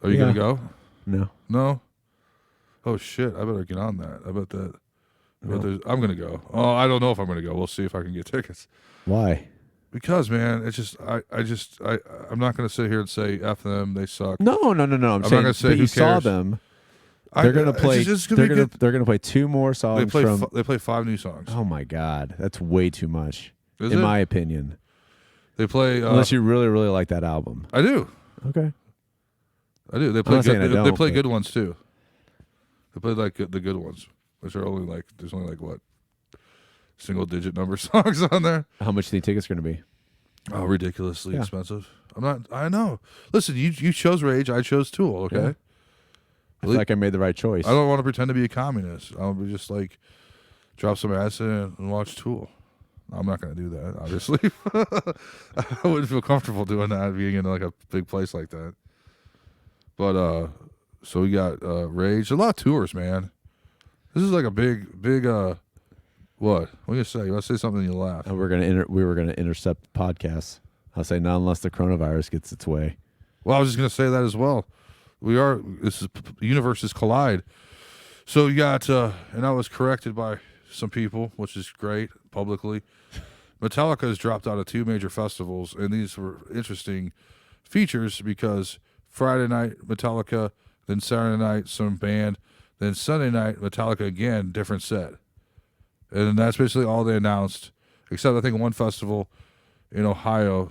Are you gonna go? No. No. Oh shit! I better get on that. I bet that. No. I'm gonna go. Oh, I don't know if I'm gonna go. We'll see if I can get tickets. Why? Because man, it's just I'm not gonna sit here and say F them. They suck. No. I'm saying, not gonna say but who you saw cares. them. They're gonna play. They're gonna play 2 more songs from. They play 5 new songs. Oh my god, that's way too much, Is in it? my opinion. They play. Unless you really, really like that album. I do. Okay. I do. They play. not saying Good, I don't, they play but- good ones too. They play like the good ones, which are only like there's only like what single digit number songs on there. How much do you think tickets are gonna be? Oh, ridiculously Yeah. expensive. I know. Listen, you chose Rage. I chose Tool. Okay. Yeah. I feel like I made the right choice. I don't want to pretend to be a communist. I'll be just like drop some acid and watch Tool. I'm not going to do that, obviously. I wouldn't feel comfortable doing that, being in like a big place like that. But so we got Rage, a lot of tours, man. This is like a big. What? What are you gonna say? You want to say something? And you laugh. And we were gonna intercept podcasts. I'll say not unless the coronavirus gets its way. Well, I was just gonna say that as well. This is universes collide. So you got, and I was corrected by some people, which is great publicly. Metallica has dropped out of 2 major festivals, and these were interesting features because Friday night Metallica, then Saturday night some band, then Sunday night Metallica again, different set, and that's basically all they announced. Except I think one festival in Ohio,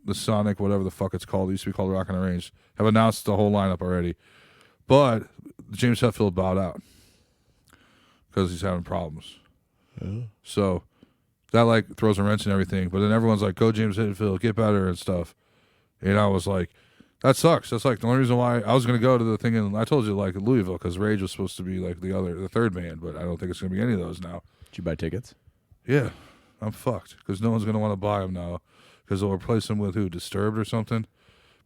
the Sonic, whatever the fuck it's called, it used to be called Rock on the Range, have announced the whole lineup already. But James Hetfield bowed out because he's having problems. Oh. So that like throws a wrench in everything. But then everyone's like, go James Hetfield, get better and stuff. And I was like, that sucks. That's like the only reason why I was going to go to the thing I told you, like Louisville, because Rage was supposed to be like the third band, but I don't think it's going to be any of those now. Did you buy tickets? Yeah, I'm fucked because no one's going to want to buy them now because they'll replace them with who? Disturbed or something.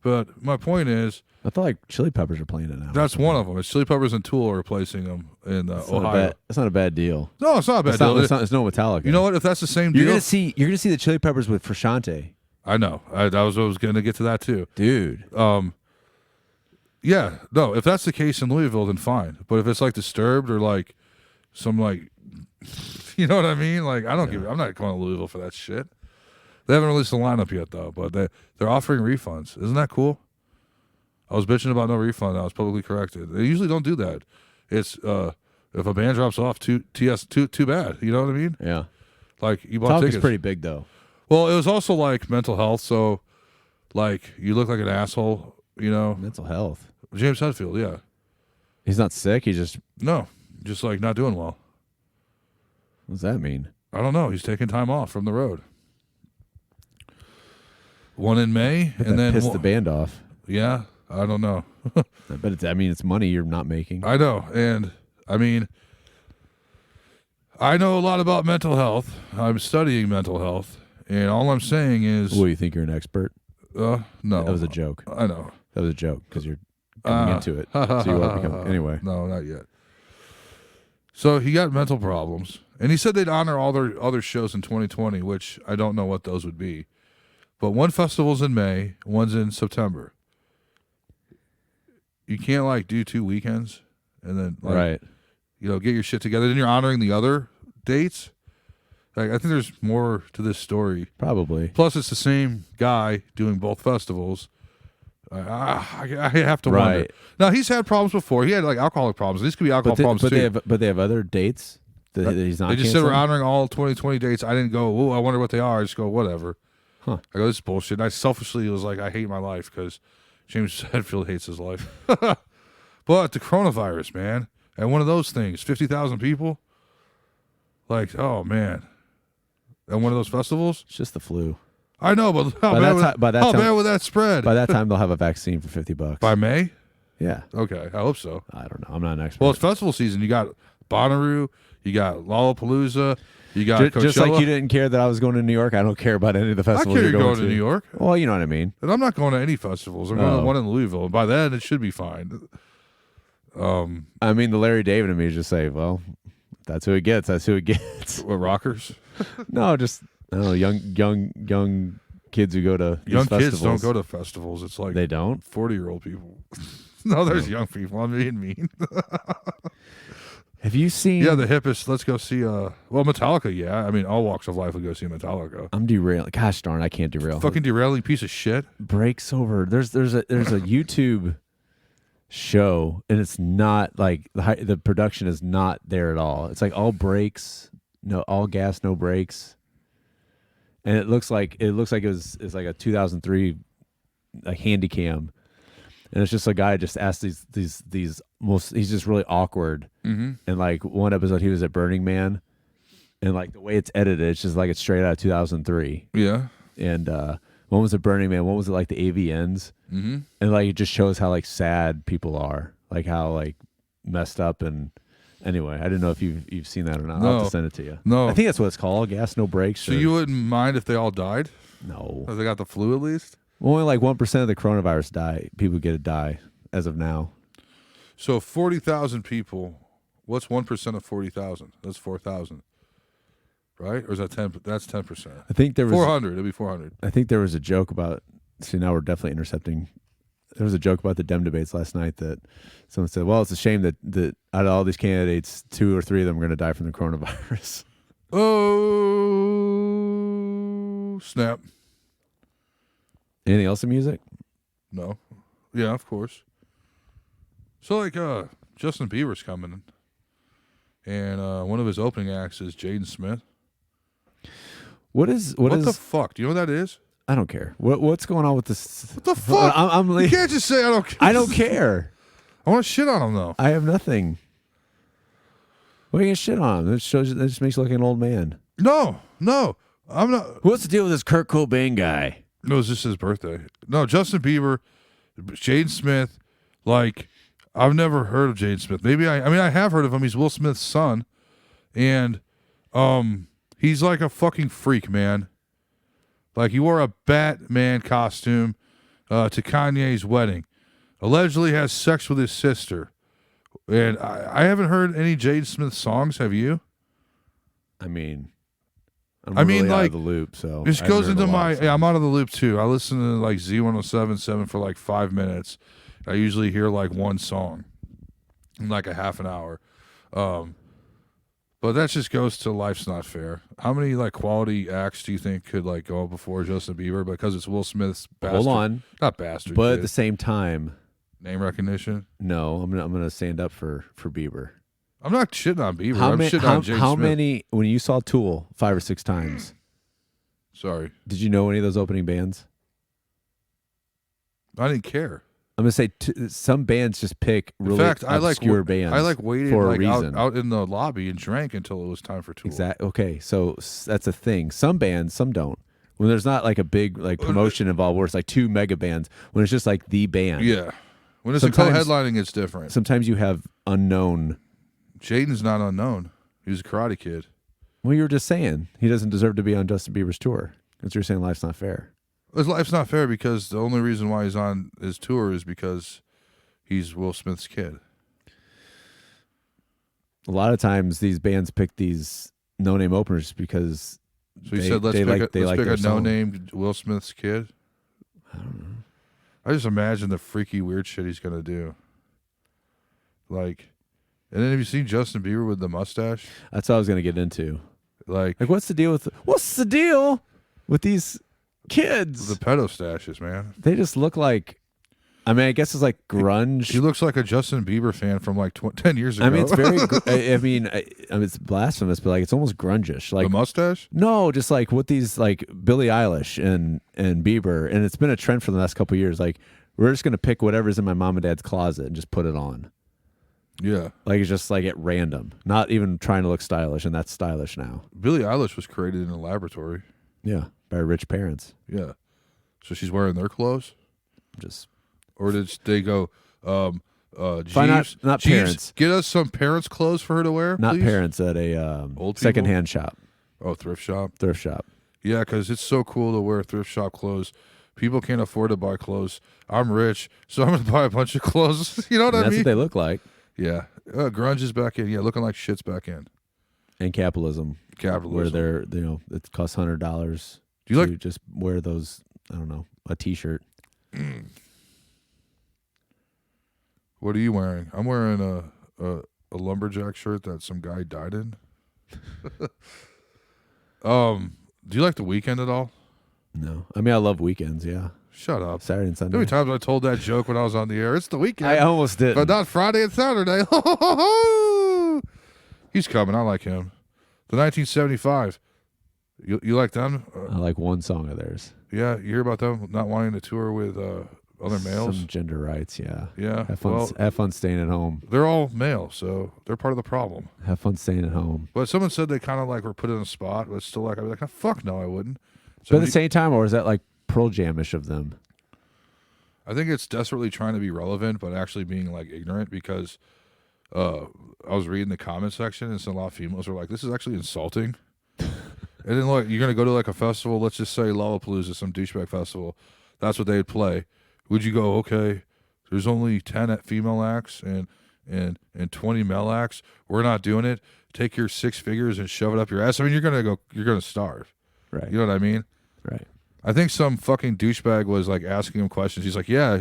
But my point is, I thought like Chili Peppers are playing it now. that's one of them. It's Chili Peppers and Tool are replacing them in Ohio. That's not a bad deal. No, it's not a bad deal. It's no Metallica. You know what? If that's the same deal, You're gonna see the Chili Peppers with Frusciante. I know. I was going to get to that too, Dude. Yeah, no. If that's the case in Louisville, then fine. But if it's like Disturbed or like some like, you know what I mean? Like I don't give. I'm not going to Louisville for that shit. They haven't released the lineup yet though, but they're offering refunds. Isn't that cool? I was bitching about no refund. I was publicly corrected. They usually don't do that. It's if a band drops off, too bad. You know what I mean? Yeah. Like you bought Metallica's tickets. pretty big though. Well, it was also like mental health. So, like you look like an asshole. You know, Mental health. James Hetfield. Yeah. He's not sick. He's just. No, just like not doing well. What does that mean? I don't know. He's taking time off from the road. One in May, and then pissed the band off. Yeah, I don't know. But it's money you're not making. I know, and I mean, I know a lot about mental health. I'm studying mental health, and all I'm saying is, Well, you think you're an expert? no, That was a joke. I know. That was a joke because you're coming into it. So you won't become anyway. No, not yet. So he got mental problems, and he said they'd honor all their other shows in 2020, which I don't know what those would be. But one festival's in May, one's in September. You can't like do 2 weekends and then like, Right. Get your shit together. Then you're honoring the other dates. Like I think there's more to this story. Probably. Plus, it's the same guy doing both festivals. I have to wonder. Right. Now he's had problems before. He had like alcoholic problems. These could be alcohol problems too. But they have other dates. that he's not. They just said canceling? we're honoring all 2020 dates. I didn't go, oh, I wonder what they are. I just go, whatever. Huh. I go, this is bullshit. And I selfishly was like, I hate my life because James Hetfield hates his life. But the coronavirus, man, and one of those things, 50,000 people. Like, oh, man. And one of those festivals? It's just the flu. I know, but how bad would that spread? By that time, they'll have a vaccine for $50. By May? Yeah. Okay, I hope so. I don't know. I'm not an expert. Well, it's festival season. You got Bonnaroo, you got Lollapalooza, you got Coachella. Just like you didn't care that I was going to New York, I don't care about any of the festivals I care you're going to New York. Well, you know what I mean. And I'm not going to any festivals. I'm going to one in Louisville. And by then, it should be fine. I mean, the Larry David in me just say, well, that's who it gets. That's who it gets. What, rockers? No, just I don't know, young kids who go to Young these kids don't festivals. go to festivals. It's like They don't? 40-year-old people. No, there's young people. I'm being mean. Have you seen? Yeah, the hippest. Let's go see. Well, Metallica. Yeah, I mean, all walks of life would go see Metallica. I'm derailing. Gosh darn, I can't derail. Fucking derailing piece of shit. Breaks over. There's a YouTube show, and it's not like the production is not there at all. It's like all brakes, all gas, no brakes, and it looks like it's like a 2003 like handy cam. And it's just a guy just asked these most. He's just really awkward. Mm-hmm. And like one episode, he was at Burning Man, and like the way it's edited, it's just like it's straight out of 2003. Yeah. And one was at Burning Man, one was at like the AVNs, Mm-hmm. and like it just shows how like sad people are, like how like messed up. And anyway, I didn't know if you've seen that or not. I'll have No. to send it to you. No. I think that's what it's called. Gas, no brakes. So you wouldn't mind if they all died? No. If they got the flu at least? Only like 1% of the coronavirus people get to die as of now. So 40,000 people. What's 1% of 40,000? That's 4,000. Right? Or is that 10? That's 10%. I think there was 400. It'd be 400. I think there was a joke about. See, now we're definitely intercepting. There was a joke about the Dem debates last night that someone said, "Well, it's a shame that out of all these candidates, 2 or 3 of them are going to die from the coronavirus." Oh, snap. Anything else in music? No. Yeah, of course. So, like, Justin Bieber's coming. And one of his opening acts is Jaden Smith. What What is the fuck? Do you know what that is? I don't care. What's going on with this? What the fuck? I'm You can't just say I don't care. I don't care. I want to shit on him, though. I have nothing. What are you gonna shit on? That just makes you look like an old man. No. I'm not. What's the deal with this Kurt Cobain guy? No, it's just his birthday. No, Justin Bieber, Jaden Smith. Like, I've never heard of Jaden Smith. Maybe I have heard of him. He's Will Smith's son, and he's like a fucking freak, man. Like, he wore a Batman costume to Kanye's wedding. Allegedly has sex with his sister, and I haven't heard any Jaden Smith songs. Have you? I mean, I'm really out of the loop. So this I haven't goes heard into a lot my. of Yeah, I'm out of the loop too. I listen to like Z107.7 for like 5 minutes. I usually hear like one song in like a half an hour. But that just goes to life's not fair. How many like quality acts do you think could like go before Justin Bieber because it's Will Smith's bastard? Hold on, not bastard, but kid. at the same time, Name recognition. no, I'm gonna stand up for Bieber. I'm not shitting on Bieber. How I'm many? shitting on Jaden How Smith. many? When you saw Tool 5 or 6 times, Sorry, did you know any of those opening bands? I didn't care. I'm gonna say some bands just pick really In fact, obscure bands. I like waited for a like reason. out in the lobby and drank until it was time for Tool. Exactly. Okay, so that's a thing. Some bands, some don't. When there's not like a big like promotion involved, where it's like 2 mega bands, when it's just like the band. Yeah, when it's Sometimes- a co-headlining, it's different. Sometimes you have unknown. Jaden's not unknown. He was a Karate Kid. Well, you were just saying he doesn't deserve to be on Justin Bieber's tour. Because you're saying life's not fair. His life's not fair because the only reason why he's on his tour is because he's Will Smith's kid. A lot of times these bands pick these no-name openers because So he said, let's pick their a song. no-name Will Smith's kid. I don't know. I just imagine the freaky weird shit he's gonna do. Like, and then have you seen Justin Bieber with the mustache? That's what I was going to get into. Like what's the deal with these kids? the pedo stashes, man. They just look like I mean, I guess it's like grunge. He looks like a Justin Bieber fan from like 10 years ago. I mean, it's very. I mean, it's blasphemous, but like it's almost grungish. Like the mustache. no, just like with these like Billie Eilish and Bieber, and it's been a trend for the last couple of years. Like we're just gonna pick whatever's in my mom and dad's closet and just put it on. Yeah, like it's just like at random, not even trying to look stylish, and that's stylish now. Billie Eilish was created in a laboratory. Yeah, by rich parents. Yeah, so she's wearing their clothes. Just or did they go? Jeeves, not Jeeves, parents. Get us some parents' clothes for her to wear. Not please? parents at a secondhand shop. Oh, thrift shop. Thrift shop. Yeah, because it's so cool to wear thrift shop clothes. People can't afford to buy clothes. I'm rich, so I'm going to buy a bunch of clothes. You know what I mean? That's what they look like. Yeah. Grunge is back in. Yeah, looking like shit's back in. And capitalism. Capitalism. Where it costs $100 Do you to just wear those, I don't know, a T-shirt. What are you wearing? I'm wearing a lumberjack shirt that some guy died in. Do you like The Weeknd at all? No. I mean, I love weekends, yeah. Shut up. Saturday and Sunday. How many times I told that joke when I was on the air? It's The Weeknd. I almost did. But not Friday and Saturday. He's coming. I like him. The 1975. You like them? I like one song of theirs. Yeah, you hear about them not wanting to tour with other males? Some gender rights, yeah. Yeah. Have fun staying at home. They're all male, so they're part of the problem. Have fun staying at home. But someone said they kind of like were put in a spot, but still like, I'd be like, oh, fuck no, I wouldn't. But at the same time, or is that like Pearl Jam-ish of them? I think it's desperately trying to be relevant, but actually being like ignorant because I was reading the comment section and some a lot of females were like, this is actually insulting. And then like you're gonna go to like a festival, let's just say Lollapalooza, some douchebag festival. That's what they'd play. Would you go, okay, there's only 10 female acts and 20 male acts. We're not doing it. Take your 6 figures and shove it up your ass. I mean, you're gonna starve. Right. You know what I mean? Right. I think some fucking douchebag was like asking him questions. He's like, yeah,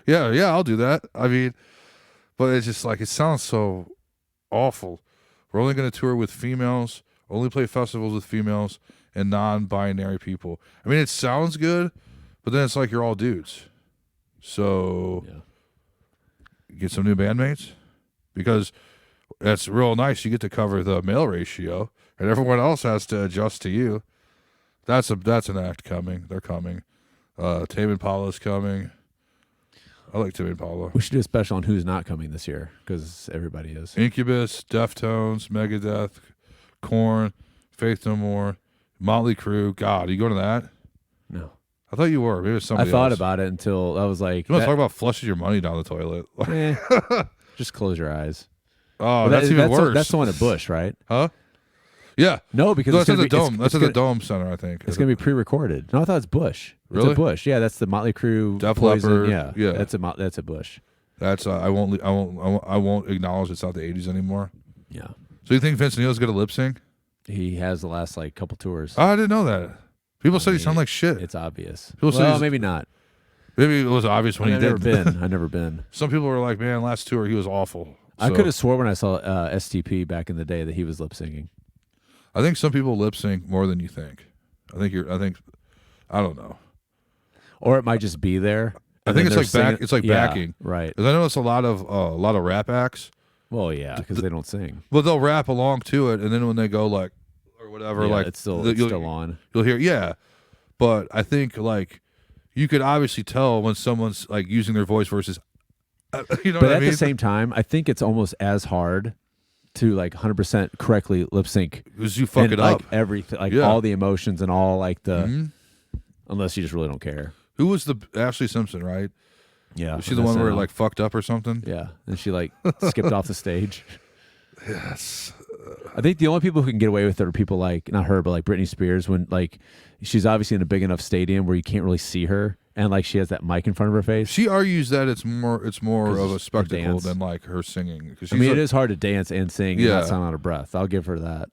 I'll do that. I mean, but it's just like, it sounds so awful. We're only going to tour with females, only play festivals with females and non-binary people. I mean, it sounds good, but then it's like you're all dudes. So get some new bandmates because that's real nice. You get to cover the male ratio and everyone else has to adjust to you. That's an act coming. They're coming. Tame Impala's coming. I like Tame Impala. We should do a special on who's not coming this year because everybody is. Incubus, Deftones, Megadeth, Korn, Faith No More, Motley Crue. God, are you going to that? No. I thought you were. Maybe it's somebody I thought else. about it until I was like, You want to talk about flushing your money down the toilet? just close your eyes. Oh, that's even worse. That's the one at Bush, right? Huh? Yeah. No, because that's at the Dome. That's at the Dome Center, I think. It's going to be pre-recorded. No, I thought it's Bush. Really? It's a Bush. Yeah, that's the Motley Crue. Def Poison. Leppard. Yeah. That's a Bush. That's I won't acknowledge it's not the 80s anymore. Yeah. So you think Vince Neil's going to lip sync? He has the last like couple tours. Oh, I didn't know that. People said he sounded like shit. It's obvious. Well, maybe not. Maybe it was obvious when he did. I've never been. Some people were like, "Man, last tour he was awful." So, I could have swore when I saw STP back in the day that he was lip syncing. I think some people lip sync more than you think. I don't know. Or it might just be there. I think it's like backing, right? Because I notice a lot of rap acts. Well, yeah, because they don't sing. Well, they'll rap along to it, and then when they go like or whatever, like it's still on. You'll hear, but I think like you could obviously tell when someone's like using their voice versus, you know. But what I mean? at the same time, I think it's almost as hard to like 100% correctly lip sync because you fuck it up, like everything, like all the emotions and all like the, unless you just really don't care. Who was the Ashley Simpson, right? Yeah, was she the one where it like fucked up or something? Yeah, and she like skipped off the stage. Yes. I think the only people who can get away with it are people like, not her, but like Britney Spears, when like she's obviously in a big enough stadium where you can't really see her, and like she has that mic in front of her face. She argues that it's more of a spectacle than like her singing. I mean, it is hard to dance and sing and not sound out of breath. I'll give her that.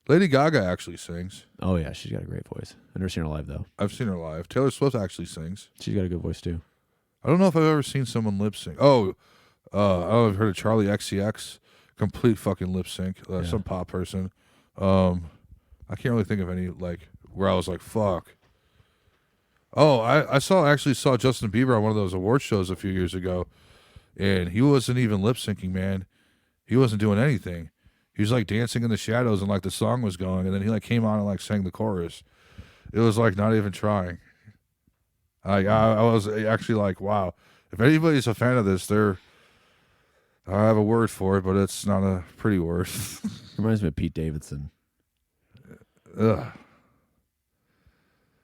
Lady Gaga actually sings. Oh yeah, she's got a great voice. I've never seen her live though. I've seen her live. Taylor Swift actually sings. She's got a good voice too. I don't know if I've ever seen someone lip sync. Oh, I've heard of Charlie XCX. Complete fucking lip sync. Some pop person. I can't really think of any like where I was like, fuck. Oh, I actually saw Justin Bieber on one of those award shows a few years ago, and he wasn't even lip syncing, man. He wasn't doing anything. He was like dancing in the shadows, and like the song was going, and then he like came on and like sang the chorus. It was like not even trying. I was actually like, wow. If anybody's a fan of this, I have a word for it, but it's not a pretty word. Reminds me of Pete Davidson. Ugh.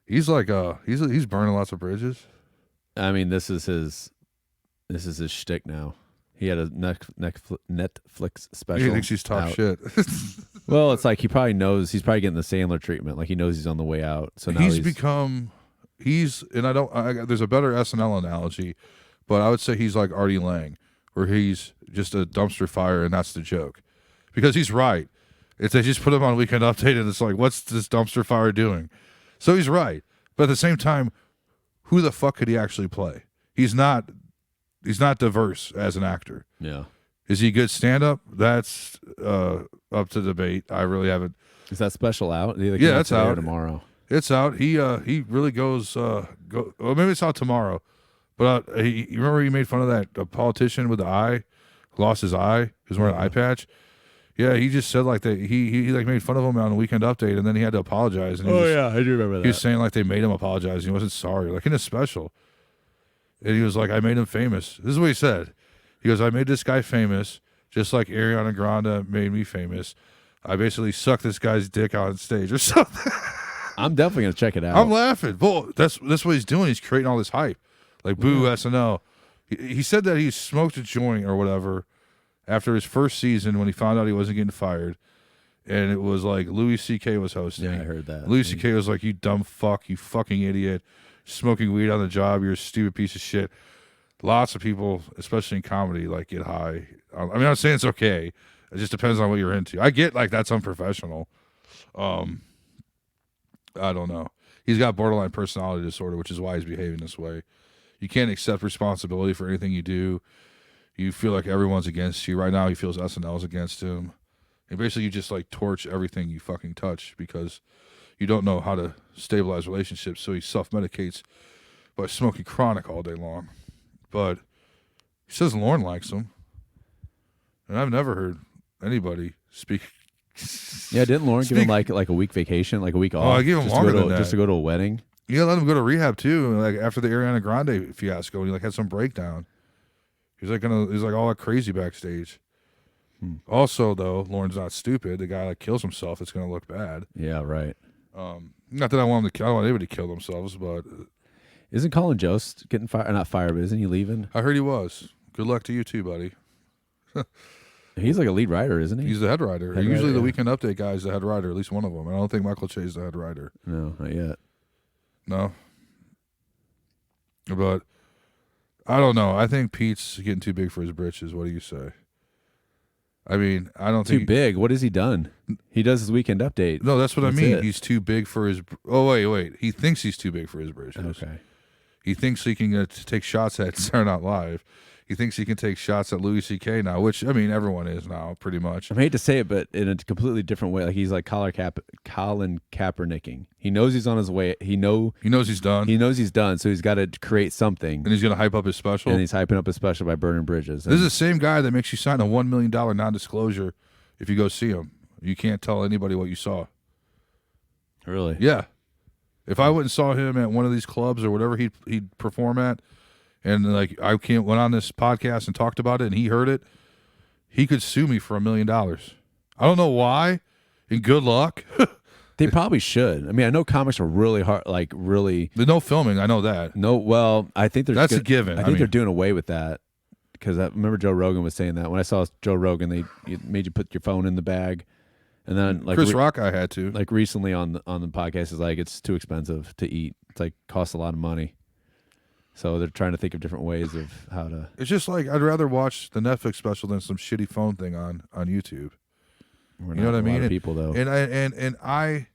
He's like he's burning lots of bridges. I mean, this is his shtick now. He had a Netflix special. He thinks he's top shit. Well, it's like he probably knows he's probably getting the Sandler treatment. Like he knows he's on the way out. So now there's a better SNL analogy, but I would say he's like Artie Lang, where he's just a dumpster fire, and that's the joke, because he's right. If they just put him on Weekend Update, and it's like, what's this dumpster fire doing? So he's right, but at the same time, who the fuck could he actually play? He's not diverse as an actor. Yeah. Is he a good stand-up? That's up to debate. I really haven't. Is that special out? Yeah, it's out tomorrow. It's out. He really goes. Well, maybe it's out tomorrow. But you remember he made fun of that politician with the eye, who lost his eye, who's wearing an eye patch. Yeah, he just said like that. He like made fun of him on the Weekend Update, and then he had to apologize. And yeah, I do remember that. He was saying like they made him apologize. And he wasn't sorry, like in a special. And he was like, I made him famous. This is what he said. He goes, I made this guy famous, just like Ariana Grande made me famous. I basically sucked this guy's dick on stage or something. I'm definitely gonna check it out. I'm laughing. Well, that's what he's doing. He's creating all this hype, like boo SNL. He said that he smoked a joint or whatever after his first season when he found out he wasn't getting fired, and it was like Louis C.K. was hosting. Yeah, I heard that. Louis C.K. was like, "You dumb fuck, you fucking idiot, smoking weed on the job. You're a stupid piece of shit." Lots of people, especially in comedy, like get high. I mean, I'm not saying it's okay. It just depends on what you're into. I get like that's unprofessional. I don't know. He's got borderline personality disorder, which is why he's behaving this way. You can't accept responsibility for anything you do. You feel like everyone's against you. Right now, he feels SNL's against him. And basically, you just like torch everything you fucking touch because you don't know how to stabilize relationships. So he self-medicates by smoking chronic all day long. But he says Lauren likes him. And I've never heard anybody speak. Yeah, didn't Lauren give him like a week vacation, like a week off? Oh, I gave him longer than that. Just to go to a wedding. Yeah, let him go to rehab too. Like after the Ariana Grande fiasco, he like had some breakdown. He's like all like crazy backstage. Also, though, Lauren's not stupid. The guy like kills himself, it's gonna look bad. Yeah, right. Not that I want him to kill. I don't want anybody to kill themselves, but isn't Colin Jost getting fired? Not fired, but isn't he leaving? I heard he was. Good luck to you too, buddy. He's like a lead writer, isn't he? He's the head writer. Usually the Weekend Update guy is the head writer, at least one of them. I don't think Michael Che is the head writer. No, not yet. No. But I don't know. I think Pete's getting too big for his britches. What do you say? I mean, I don't think... Too big? What has he done? He does his Weekend Update. No, that's what I mean. It. He's too big for his... Oh, wait. He thinks he's too big for his britches. Okay. He thinks he can take shots at Saturday Night Live. He thinks he can take shots at Louis C.K. now, which, I mean, everyone is now, pretty much. I hate to say it, but in a completely different way. Like he's like Colin Kaepernicking. He knows he's on his way. He knows he's done. He knows he's done, so he's got to create something. And he's going to hype up his special. And he's hyping up his special by burning bridges. This is the same guy that makes you sign a $1 million non-disclosure if you go see him. You can't tell anybody what you saw. Really? Yeah. If I went and saw him at one of these clubs or whatever he'd perform at, and like I went on this podcast and talked about it, and he heard it, he could sue me for $1 million. I don't know why. And good luck. They probably should. I mean, I know comics are really hard, like really. There's no filming. I know that. No, well, I think that's a given. I think they're doing away with that because I remember Joe Rogan was saying that when I saw Joe Rogan, they made you put your phone in the bag, and then like Chris Rock, I had to like recently on the podcast is like it's too expensive to eat. It's like costs a lot of money. So they're trying to think of different ways of how to. It's just like I'd rather watch the Netflix special than some shitty phone thing on YouTube. You know what I mean? A lot of people though, and I,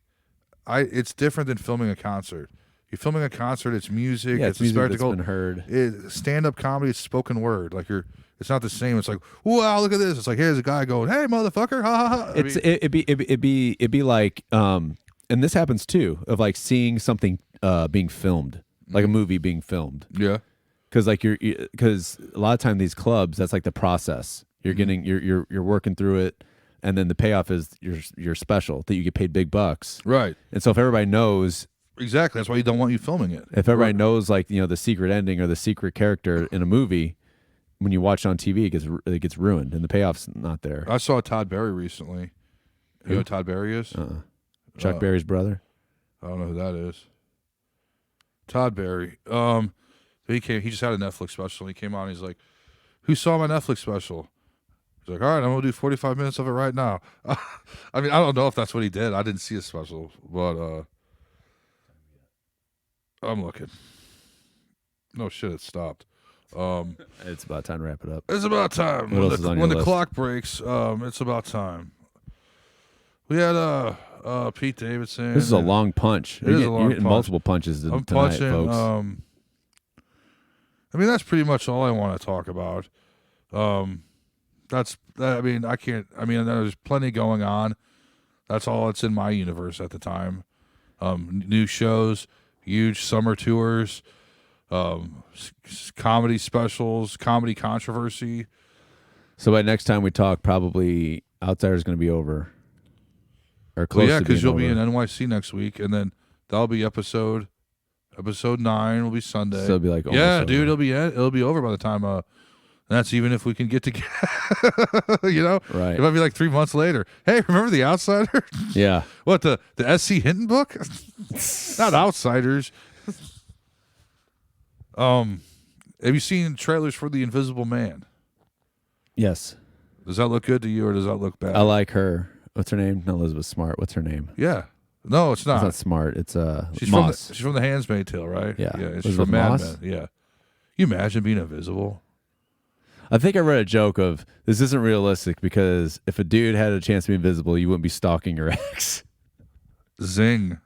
it's different than filming a concert. You're filming a concert. It's music. It's a spectacle. That's been heard. Stand-up comedy is spoken word. Like it's not the same. It's like, wow, look at this. It's like here's a guy going, hey, motherfucker, ha ha ha. It'd be like, and this happens too, of like seeing something being filmed. like a movie being filmed. Yeah. Because because a lot of time these clubs, that's like the process. You're getting you're working through it, and then the payoff is your special that you get paid big bucks. Right. And so if everybody knows, Exactly, that's why you don't want you filming it. if everybody knows like the secret ending or the secret character in a movie, when you watch it on TV, it gets ruined, and the payoff's not there. I saw Todd Berry recently. You know who Todd Berry is? Chuck Berry's brother. I don't know who that is. Todd Berry. He just had a Netflix special. And he came on. And he's like, "Who saw my Netflix special?" He's like, "All right, I'm gonna do 45 minutes of it right now." I mean, I don't know if that's what he did. I didn't see his special, but I'm looking. No shit, it stopped. It's about time to wrap it up. It's about time. What else is on your when the list? clock breaks, it's about time. We had Pete Davidson. This is a long punch. It is a long You're getting punch. multiple punches I'm tonight, punching. folks. I mean, that's pretty much all I want to talk about. I mean, I can't. I mean, there's plenty going on. That's all that's in my universe at the time. New shows, huge summer tours, comedy specials, comedy controversy. So by next time we talk, probably Outsider's going to be over. Or close Well, yeah, to because being you'll over. be in NYC next week, and then that'll be episode 9 will be Sunday. So it'll be like almost yeah, over. dude, it'll be over by the time. That's even if we can get together. Right. It might be like 3 months later. Hey, remember The Outsider? Yeah. What, the S.C. Hinton book? Not Outsiders. Have you seen trailers for The Invisible Man? Yes. Does that look good to you, or does that look bad? I like her. What's her name? Not Elizabeth Smart. What's her name? Yeah. No, it's not. It's not Smart. It's She's Moss. she's from the Handmaid's Tale, right? Yeah. Yeah. It's Elizabeth from Mad Moss? Men. Yeah. You imagine being invisible? I think I read a joke of this isn't realistic because if a dude had a chance to be invisible, you wouldn't be stalking your ex. Zing.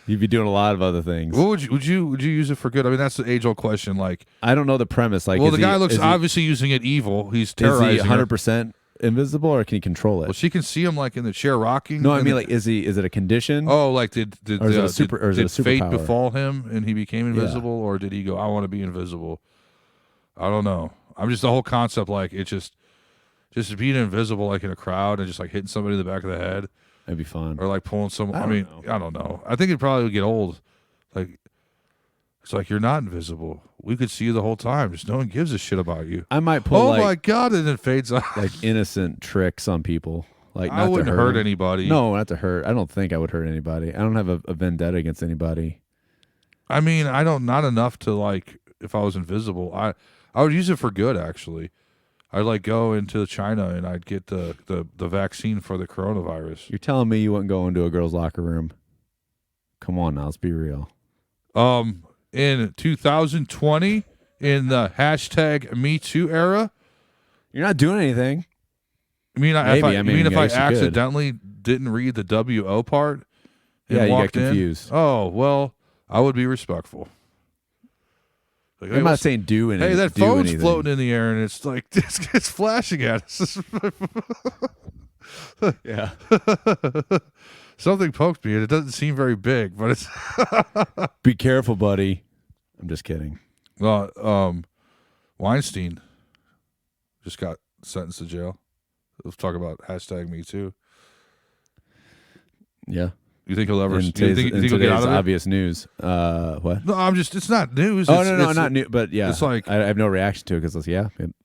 You'd be doing a lot of other things. What would you use it for good? I mean, that's the age old question. Like, I don't know the premise. Like, well, is the guy looks is obviously using it evil. He's Is terrorizing he her. 100% invisible or can he control it? Well, she can see him like in the chair rocking. No, I and mean, the- like, is it a condition? oh, like did Or is it a super- or is it a did fate superpower? befall him and he became invisible, or did he go, I want to be invisible? I don't know. I'm just the whole concept, like it's just being invisible, like in a crowd and just like hitting somebody in the back of the head, That'd be fun. or like pulling someone. I I don't mean, know. I don't know. I think it probably would get old. Like it's like you're not invisible. We could see you the whole time. Just no one gives a shit about you. I might pull Oh like my god! And it fades out. like innocent tricks on people. Like I not wouldn't to hurt them. anybody. No, not to hurt. I don't think I would hurt anybody. I don't have a vendetta against anybody. I mean, I don't, not enough to like, if I was invisible, I would use it for good, actually. I'd like go into China and I'd get the vaccine for the coronavirus. You're telling me you wouldn't go into a girl's locker room? Come on now, let's be real. In 2020, in the hashtag Me Too era, You're not doing anything. I mean, Maybe, I if mean, I I guess you could. accidentally didn't read the WO part and Yeah, you got walked in, confused. oh, well, I would be respectful. Like, I'm not saying do anything. hey, that do phone's anything. floating in the air and it's like it's flashing at us. Yeah. Something poked me and it doesn't seem very big, but it's Be careful, buddy. I'm just kidding. Weinstein just got sentenced to jail. Let's talk about hashtag Me Too. Yeah. You think he'll ever? In You today's, think in he'll get out today's of it? obvious news. What? No, I'm just. It's not news. Oh, it's, no, it's, not new. But yeah, it's like- I have no reaction to it because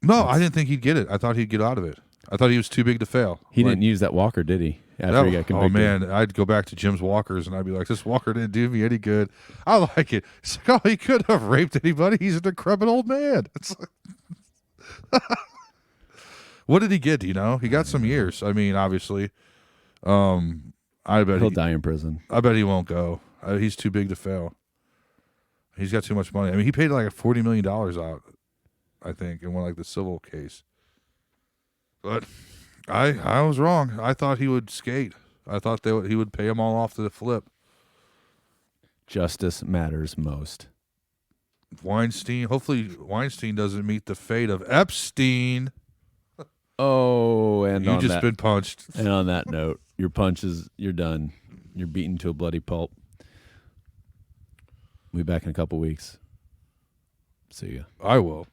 No, I didn't think he'd get it. I thought he'd get out of it. I thought he was too big to fail. he Like, didn't use that walker, did he? After he got convicted. oh man, I'd go back to Jim's Walkers and I'd be like, this Walker didn't do me any good. I like it. It's like, oh, he could have raped anybody. He's a decrepit old man. It's like, what did he get? Do you know? He got some years. I mean, obviously, I bet He'll die in prison. I bet he won't go. He's too big to fail. He's got too much money. I mean, he paid like $40 million out, I think, in one like the civil case. But I was wrong. I thought he would skate. I thought he would pay them all off to the flip. Justice matters most. Weinstein. Hopefully, Weinstein doesn't meet the fate of Epstein. Oh, and You on just that, been punched. and on that note, your punches, you're done. You're beaten to a bloody pulp. We'll be back in a couple weeks. See ya. I will.